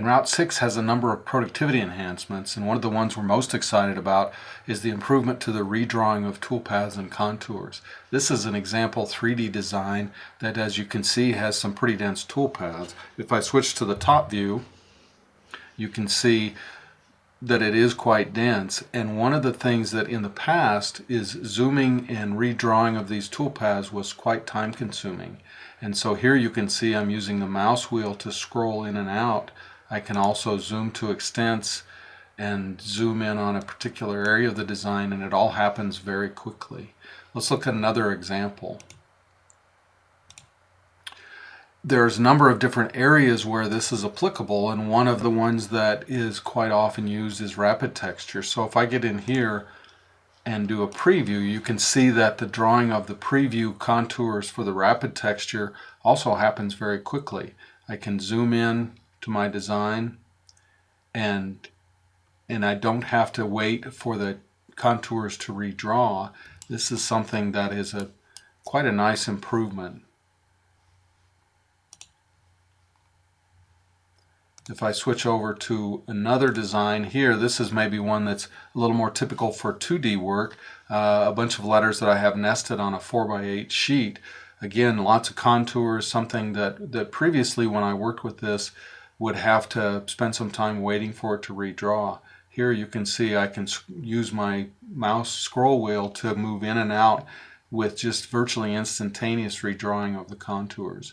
And Route 6 has a number of productivity enhancements, and one of the ones we're most excited about is the improvement to the redrawing of toolpaths and contours. This is an example 3D design that, as you can see, has some pretty dense toolpaths. If I switch to the top view, you can see that it is quite dense, and one of the things that in the past is zooming and redrawing of these toolpaths was quite time consuming. And so here you can see I'm using the mouse wheel to scroll in and out. I can also zoom to extents and zoom in on a particular area of the design, and it all happens very quickly. Let's look at another example. There's a number of different areas where this is applicable, and one of the ones that is quite often used is rapid texture. So if I get in here and do a preview, you can see that the drawing of the preview contours for the rapid texture also happens very quickly. I can zoom in to my design, and I don't have to wait for the contours to redraw. This is something that is quite a nice improvement. If I switch over to another design here, this is maybe one that's a little more typical for 2D work. A bunch of letters that I have nested on a 4x8 sheet. Again, lots of contours, something that previously when I worked with this would have to spend some time waiting for it to redraw. Here you can see I can use my mouse scroll wheel to move in and out with just virtually instantaneous redrawing of the contours.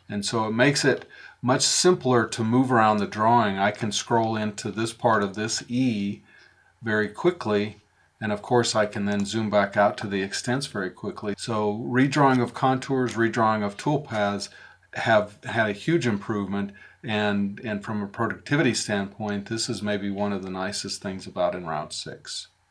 And so it makes it much simpler to move around the drawing. I can scroll into this part of this E very quickly, and of course I can then zoom back out to the extents very quickly. So redrawing of contours, redrawing of toolpaths have had a huge improvement, and from a productivity standpoint, this is maybe one of the nicest things about EnRoute 6.